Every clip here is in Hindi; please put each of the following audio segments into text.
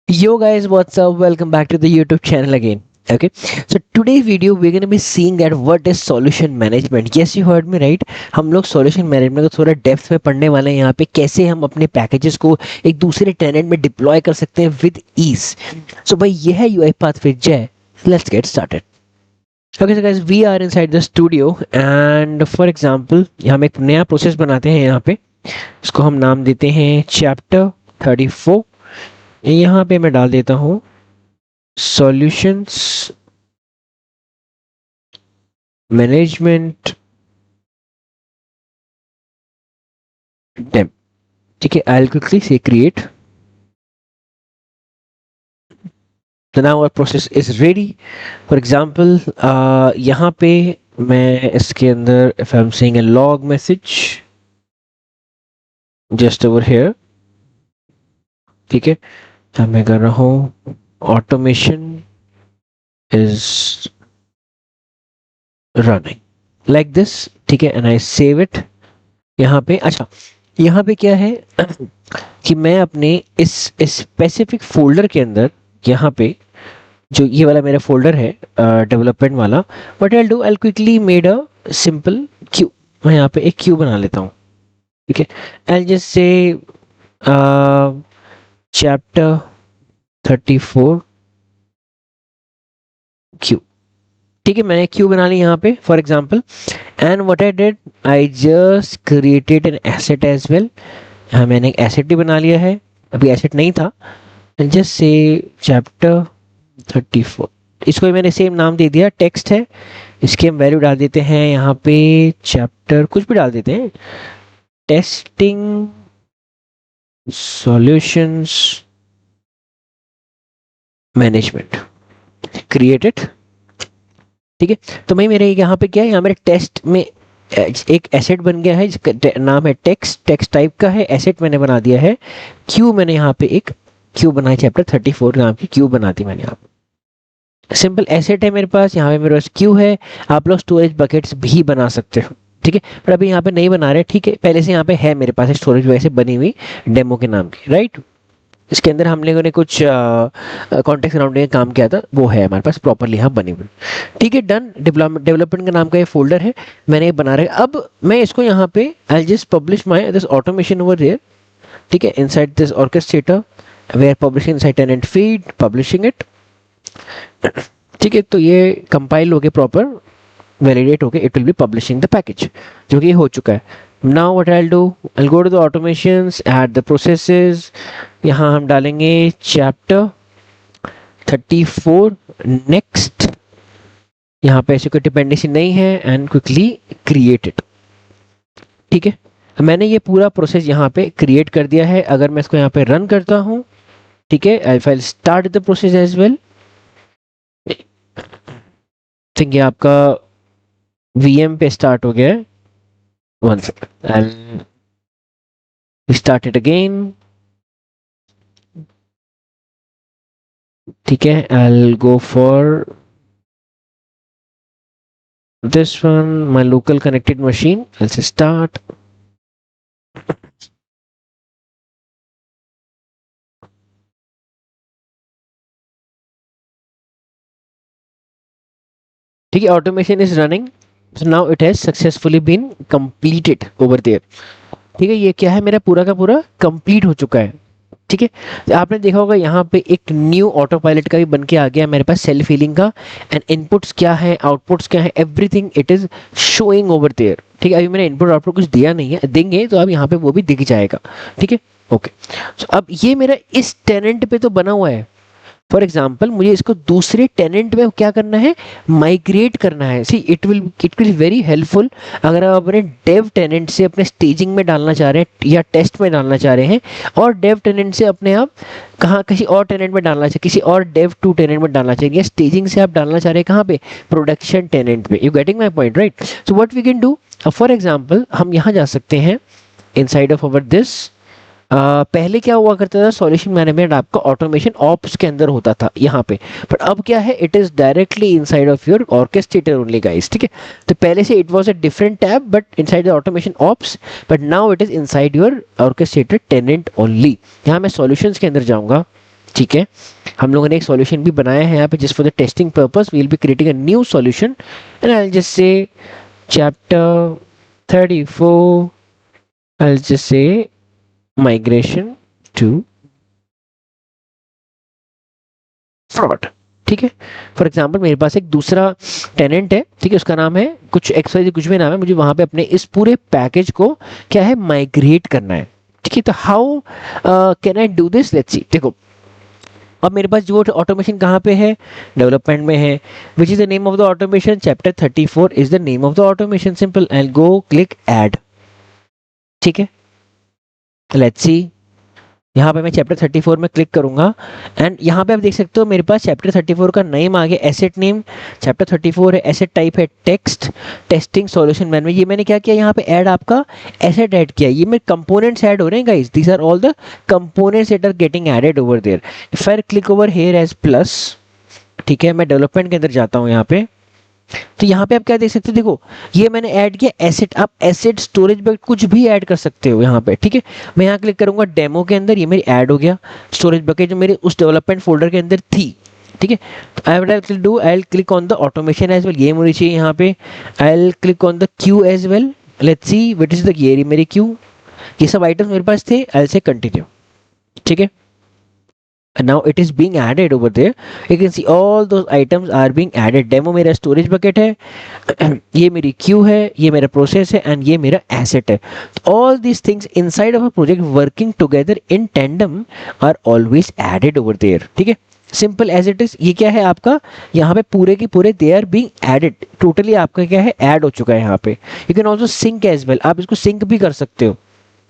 Yo guys, what's up? Welcome back to the YouTube channel again. Okay, so today's video we're gonna be seeing that what is solution management. Yes, you heard me right. हम लोग solution management को थोड़ा डेप्थ में पढ़ने वाले हैं यहाँ पे कैसे हम अपने पैकेजेस को एक दूसरे टेनेंट में डिप्लॉय कर सकते हैं विद ईज. सो भाई ये है UiPath with Jay. Let's get started. Okay, so guys, we are inside the studio and for example हम एक नया प्रोसेस बनाते हैं यहाँ पे. इसको हम नाम देते हैं चैप्टर 34. यहाँ पे मैं डाल देता हूँ सॉल्यूशंस मैनेजमेंट डेम. ठीक है, I will quickly say create. तो now our process is ready. For example यहाँ पे मैं इसके अंदर if I am saying a log message just over here. ठीक है, मैं कर रहा हूँ automation is running like this. ठीक है, एंड आई सेव इट यहाँ पे. अच्छा, यहाँ पे क्या है कि मैं अपने इस स्पेसिफिक फोल्डर के अंदर यहाँ पे जो ये वाला मेरा फोल्डर है डेवलपमेंट वाला, what I will do, I will quickly made a simple Q. मैं यहाँ पे एक क्यू बना लेता हूँ. ठीक है, I will just say chapter 34 queue. ठीक है, मैंने क्यू बना ली यहाँ पे for example. And what I did, I just created an asset as well. यहाँ मैंने एक एसेट भी बना लिया है, अभी एसेट नहीं था. जस्ट से चैप्टर 34, इसको मैंने सेम नाम दे दिया, टेक्स्ट है. इसकी हम वैल्यू डाल देते हैं यहाँ पे चैप्टर कुछ भी डाल देते हैं, टेस्टिंग सॉल्यूशंस मैनेजमेंट, क्रिएटेड. ठीक है, तो मैं मेरे यहाँ पे क्या है, यहाँ मेरे टेस्ट में एक एसेट बन गया है जिसका नाम है टेक्स्ट टाइप का है. एसेट मैंने बना दिया है. क्यू मैंने यहाँ पे एक क्यू बनाई, चैप्टर 34 नाम की क्यू बना दी मैंने यहाँ पे. सिंपल एसेट है मेरे पास, यहाँ पे मेरे पास क्यू है. आप लोग स्टोरेज बकेट्स भी बना सकते हो. ठीक है, पर अभी यहाँ पे नहीं बना रहे. ठीक है, पहले से यहाँ पे है मेरे पास स्टोरेज वैसे बनी हुई डेमो के नाम की, राइट. इसके अंदर हम लोगों ने कुछ कॉन्टेक्स्ट सराउंडिंग काम किया था, वो है हमारे पास प्रॉपरली यहाँ बनी हुई. ठीक है, डन. डेवलपमेंट का नाम का ये फोल्डर है, मैंने ये बना रहा है. अब मैं इसको यहाँ पे I just publish my this automation over there. ठीक है, inside this orchestrator we're publishing inside tenant feed publishing it. ठीक है, तो ये कंपाइल हो गए, प्रॉपर वैलिडेट हो गए, it will be publishing the package, जो कि हो चुका है. Now what I'll do, I'll go to the automations, add the processes. यहाँ हम डालेंगे chapter 34 next. यहाँ पे ऐसी कोई डिपेंडेंसी नहीं है and quickly create it. ठीक है, मैंने ये पूरा प्रोसेस यहाँ पे क्रिएट कर दिया है. अगर मैं इसको यहाँ पे रन करता हूँ, ठीक है, I'll start the process as well. Think ये आपका VM पे स्टार्ट हो गया है. One second, I'll start it again. ठीक है, I'll go for this one, my local connected machine. I'll say start. ठीक है, automation is running. So now it has successfully been completed over there. ठीक है, ये क्या है, मेरा पूरा का पूरा कंप्लीट हो चुका है. ठीक है, तो आपने देखा होगा यहाँ पे एक न्यू ऑटो पायलट का भी बन के आ गया मेरे पास, सेल्फ हीलिंग का. एंड इनपुट्स क्या है, आउटपुट्स क्या है, everything it is showing over there. ठीक है, अभी मैंने इनपुट आउटपुट कुछ दिया नहीं है, देंगे तो अब यहाँ पे वो भी दिख जाएगा. ठीक है, ओके. सो अब ये मेरा इस टेनेंट पे तो बना हुआ है. फॉर एग्जाम्पल मुझे इसको दूसरे टेनेंट में क्या करना है, माइग्रेट करना है. See it will very helpful अगर आप अपने डेव टेनेंट से अपने स्टेजिंग में डालना चाह रहे हैं या टेस्ट में डालना चाह रहे हैं, और डेव टेनेंट से अपने आप कहाँ किसी और टेनेंट में डालना चाहिए, किसी और डेव 2 टेनेंट में डालना चाहिए, स्टेजिंग से आप डालना चाह रहे हैं कहाँ पे, प्रोडक्शन टेनेंट पे. You getting my point, right. So what we can do, for example हम यहाँ जा सकते हैं इनसाइड ऑफ अवर दिस. पहले क्या हुआ करता था, सॉल्यूशन मैनेजमेंट आपका ऑटोमेशन ऑप्स के अंदर होता था यहाँ पे, बट अब क्या है, it is directly inside of your orchestrator only guys. ठीक है, तो पहले से it was a different tab but inside the automation ops, but now it is inside your orchestrator tenant only. यहाँ मैं सॉल्यूशंस के अंदर जाऊंगा. ठीक है, हम लोगों ने एक सॉल्यूशन भी बनाया है यहाँ पे, just for the testing purpose we will be creating a new solution and I will just say chapter 34, I will just say migration to fraud. ठीक है, फॉर एग्जाम्पल मेरे पास एक दूसरा टेनेंट है, ठीक है, उसका नाम है कुछ एक्स कुछ भी नाम है, मुझे वहां पे अपने इस पूरे पैकेज को क्या है माइग्रेट करना है। ठीक है, तो how can I do this, let's see. देखो अब मेरे पास जो ऑटोमेशन कहाँ पे है, डेवलपमेंट में है। Which is the name of the automation, chapter 34 is the name of the automation, simple, and go click add. ठीक है, लेट्स सी, यहाँ पे मैं चैप्टर 34 में क्लिक करूंगा एंड यहाँ पे आप देख सकते हो मेरे पास चैप्टर 34 का नेम आ गया, एसेट नेम चैप्टर 34 है, एसेट टाइप है टेक्स्ट, टेस्टिंग सॉल्यूशन मैनुअल। ये मैंने क्या किया, यहाँ पे ऐड आपका एसेट ऐड किया, ये मेरे कंपोनेंट्स ऐड हो रहे हैं guys, these are all the components that are getting added over there. If I click over here as plus, ठीक है, मैं डेवलपमेंट के अंदर जाता हूँ यहाँ पे, तो यहाँ पे आप क्या देख सकते हो, देखो ये मैंने ऐड किया एसेट, आप एसेट स्टोरेज बकेट कुछ भी ऐड कर सकते हो यहाँ पे। ठीक है, मैं यहाँ क्लिक करूंगा डेमो के अंदर, ये मेरी ऐड हो गया स्टोरेज बकेट जो मेरे उस डेवलपमेंट फोल्डर के अंदर थी। ठीक है, I will do, I will click on the automation as well, ये मुझे चाहिए यहाँ पे, I will click on the queue as well, let's see what is the, ये मेरी क्यू, ये सब आइटम्स मेरे पास थे, आई विल से कंटिन्यू। ठीक है, and now it is being added over there, you can see all those items are being added। Demo मेरा स्टोरेज बकेट है, ये मेरी क्यू है, ये मेरा प्रोसेस है एंड ये मेरा एसेट है। All these things inside of a project working together in tandem are always added over there. ठीक है, सिंपल एज इट इज, ये क्या है आपका, यहाँ पे पूरे के पूरे they are being added, totally आपका क्या है ऐड हो चुका है यहाँ पे। You can also sync as well, आप इसको सिंक भी कर सकते हो।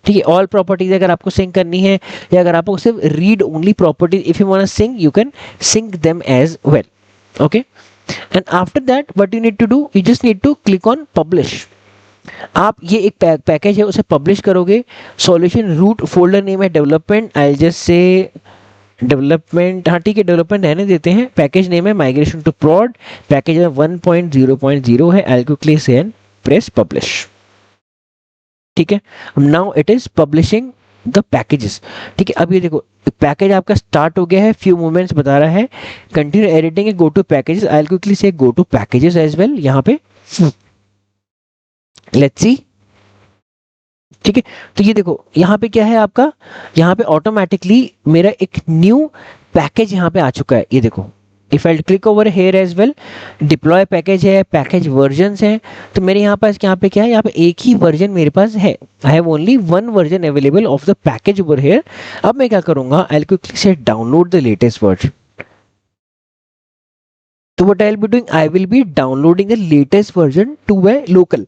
ठीक है, ऑल प्रॉपर्टीज अगर आपको सिंक करनी है या अगर आपको सिर्फ read only properties, if you want to sync you can sync them as well. Okay, and after that what you need to do, you just need to click on publish. आप ये एक पैकेज है उसे पब्लिश करोगे, सॉल्यूशन रूट फोल्डर नेम है development, I just say development, हाँ ठीक है डेवलपमेंट रहने देते हैं, पैकेज नेम है माइग्रेशन टू प्रॉड, पैकेज 1.0.0 है, I will click and press publish. ठीक है, now it is publishing the packages. ठीक है, अब ये देखो पैकेज आपका स्टार्ट हो गया है, फ्यू मोमेंट्स बता रहा है, continue editing, go to packages, I will quickly say go to packages as well यहाँ पे, लेट्स सी। ठीक है, तो ये देखो यहाँ पे क्या है आपका, यहाँ पे ऑटोमेटिकली मेरा एक न्यू पैकेज यहाँ पे आ चुका है, ये देखो if I click over here as well, deploy package है, पैकेज वर्जन्स हैं, तो मेरे यहाँ पास यहाँ पे क्या है, यहाँ पे एक ही वर्जन मेरे पास है, I have only one version available of the package over here. अब मैं क्या करूंगा, आई विल क्विकली से डाउनलोड द लेटेस्ट वर्जन। तो what I will be doing, I will B downloading the latest version two my local.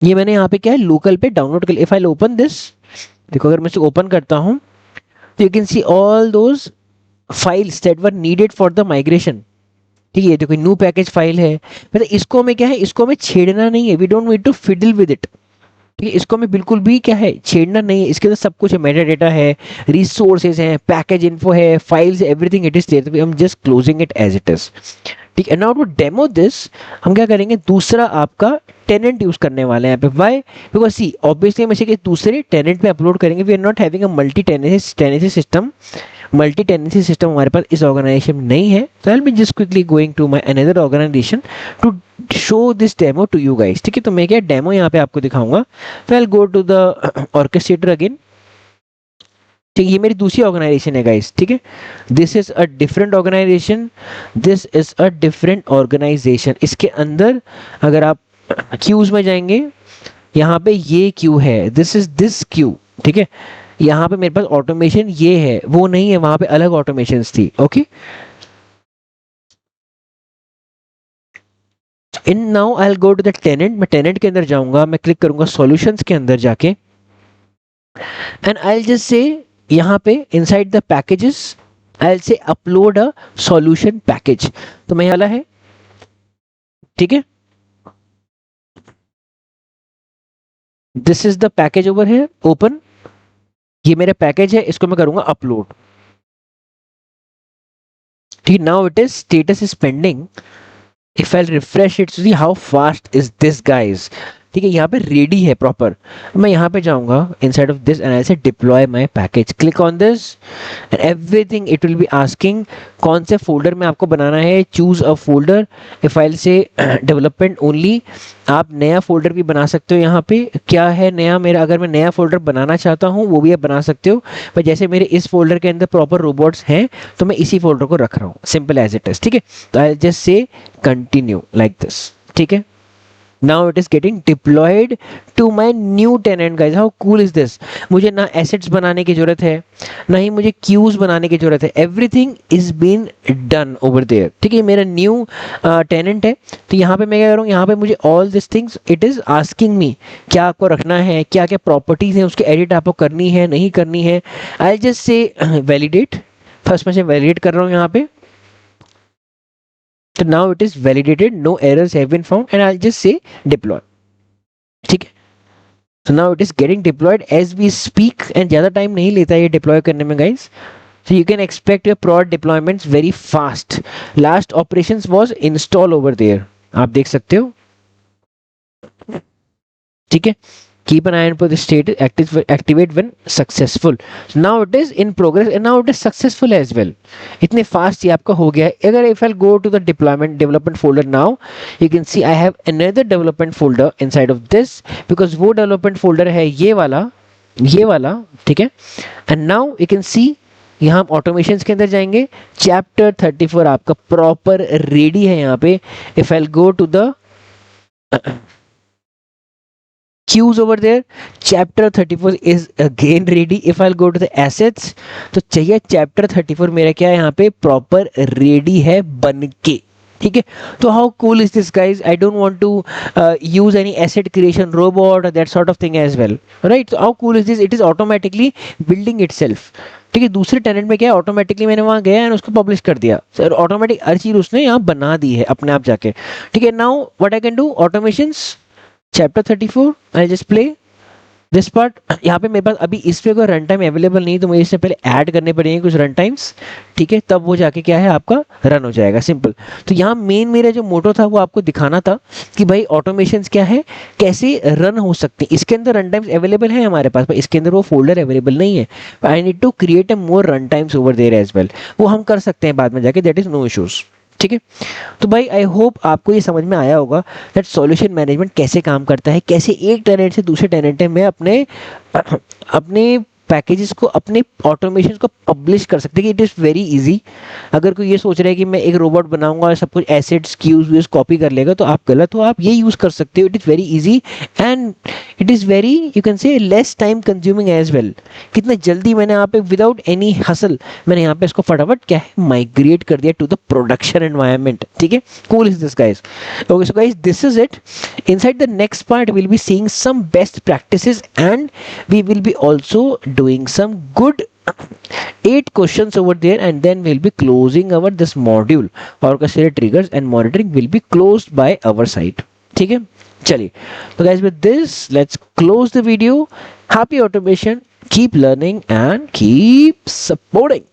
ये मैंने यहाँ पे क्या है लोकल पे डाउनलोड कर लिया। इफ आई ओपन दिस, देखो अगर मैं इसे ओपन करता हूँ तो you can see all those files that were needed for the migration. ठीक है, देखो न्यू पैकेज फाइल है, मतलब इसको हमें क्या है, इसको हमें छेड़ना नहीं है, we don't need to fiddle with it. ठीक है, इसको हमें बिल्कुल भी क्या है छेड़ना नहीं है, इसके अंदर सब कुछ है, मेटा डेटा है, रिसोर्सेज हैं, पैकेज इन्फो है, files, everything it is there, हम just closing it as it is. ठीक है, नाउ टू डेमो दिस हम क्या करेंगे, दूसरा आपका टेनेंट यूज करने वाले हैं यहाँ पे, व्हाई, बिकॉज सी ऑब्वियसली हम इसे दूसरे टेनेंट पे अपलोड करेंगे, we are not having a multi tenancy system, multi tenancy system हमारे पास इस ऑर्गेनाइजेशन में नहीं है। तो I will be just quickly going to my another organization to show this demo to you guys. ठीक है, तो मैं क्या डेमो यहाँ पे आपको दिखाऊंगा, तो I will go to the orchestrator again. ठीक, ये मेरी दूसरी ऑर्गेनाइजेशन है गाइस। ठीक है, this is a different organization, this is a different organization. इसके अंदर अगर आप क्यूज में जाएंगे, यहाँ पे ये क्यू है, दिस इज दिस क्यू। ठीक है, यहाँ पे मेरे पास ऑटोमेशन ये है, वो नहीं है, वहां पे अलग ऑटोमेशन थी। Okay, in now I will go to the tenant, मैं टेनेंट के अंदर जाऊंगा, मैं क्लिक करूंगा सॉल्यूशंस के अंदर जाके एंड आई विल जस्ट से यहाँ पे inside the packages I will say upload a solution package. तो मैं वाला है, ठीक है, this is the package over here, open, ये मेरा पैकेज है, इसको मैं करूंगा अपलोड। ठीक, now it is status is pending, if I'll refresh it to see how fast is this guys, ठीक है, यहाँ पे रेडी है प्रॉपर। मैं यहाँ पे जाऊँगा inside of this and I say deploy my package, click on this and everything it will be asking कौन से फोल्डर में आपको बनाना है। Choose a folder, if I say development only, आप नया फोल्डर भी बना सकते हो। यहाँ पे क्या है नया मेरा, अगर मैं नया फोल्डर बनाना चाहता हूँ वो भी आप बना सकते हो, पर जैसे मेरे इस फोल्डर के अंदर प्रॉपर रोबोट्स हैं तो मैं इसी फोल्डर को रख रहा हूँ, सिंपल एज इट इज। ठीक है, तो आई जस्ट से कंटिन्यू लाइक दिस। ठीक है, now it is getting deployed to my new tenant guys, how cool is this। मुझे ना assets बनाने की जरूरत है, ना ही मुझे queues बनाने की जरूरत है, everything is been done over there। ठीक है, मेरा new tenant है, तो यहाँ पे मैं क्या करूँ, यहाँ पे मुझे all these things it is asking me क्या आपको रखना है, क्या क्या प्रॉपर्टीज हैं उसके एडिट आपको करनी है नहीं करनी है। I'll just say validate, first में से वैलिडेट कर रहा हूँ यहाँ पे, तो now it is validated, no errors have been found and I'll just say deploy। ठीक है, so now it is getting deployed as we speak and ज़्यादा टाइम नहीं लेता है ये डिप्लॉय करने में guys। So you can expect your prod deployments very fast। Last operations was install over there, आप देख सकते हो। ठीक है, keep an eye on the state activate when successful। So now it is in progress and now it is successful as well। इतने fast ये आपका हो गया है। अगर if I'll go to the development folder now, you can see I have another development folder inside of this because वो development folder है ये वाला, ठीक है। and now you can see यहाँ हम ऑटोमेशन के अंदर जाएंगे, चैप्टर 34 आपका प्रॉपर रेडी है यहाँ पे। if I'll go to the queues over there, chapter 34 is again ready। if I'll go to the assets, तो चाहिए chapter 34 मेरा क्या है यहाँ पे प्रॉपर रेडी है बन के। ठीक है, तो how cool is this guys. I don't want to use any asset creation robot that sort of thing as well, right. तो how cool is this, it is automatically building itself. ठीक है, दूसरे टेनेंट में क्या है, ऑटोमेटिकली मैंने वहां गया एंड उसको पब्लिश कर दिया, सर ऑटोमेटिक हर चीज उसने यहाँ बना दी है अपने आप जाके। ठीक है, now what I can do, automations chapter 34, I just play this part. यहाँ पे मेरे पास अभी इस पे कोई रन टाइम अवेलेबल नहीं, तो मुझे इससे पहले ऐड करने पड़ेंगे कुछ रन टाइम्स। ठीक है, तब वो जाके क्या है आपका रन हो जाएगा, सिंपल। तो यहाँ मेन मेरा जो मोटो था वो आपको दिखाना था कि भाई ऑटोमेशंस क्या है, कैसे रन हो सकते हैं। इसके अंदर रन टाइम्स अवेलेबल है हमारे पास, पर इसके अंदर वो फोल्डर अवेलेबल नहीं है। I need to create a more run times over there as well, वो हम कर सकते हैं बाद में जाके, दैट इज नो इश्यूज। ठीक है, तो भाई आई होप आपको ये समझ में आया होगा दैट सॉल्यूशन मैनेजमेंट कैसे काम करता है, कैसे एक टेनेंट से दूसरे टेनेंट में अपने पैकेजेस को, अपने ऑटोमेशन को पब्लिश कर सकते हैं। कि इट इज़ वेरी इजी। अगर कोई ये सोच रहा है कि मैं एक रोबोट बनाऊंगा और सब कुछ एसेट्स क्यूज कॉपी कर लेगा, तो आप गलत हो, आप ये यूज़ कर सकते हो। It is very easy and it is very, you can say less time consuming as well. कितने जल्दी मैंने यहाँ पे विदाउट एनी हसल मैंने यहाँ पे इसको फटाफट क्या है माइग्रेट कर दिया टू द प्रोडक्शन एनवायरनमेंट। ठीक है, cool is this guys. Okay so guys, this is it. Inside the next part we'll be seeing some best practices and we will be also doing some good 8 questions over there and then we'll be closing our this module। orchestrated triggers and monitoring will be closed by our side। ठीक है, चलिए तो guys with this let's close the video। happy automation, keep learning and keep supporting।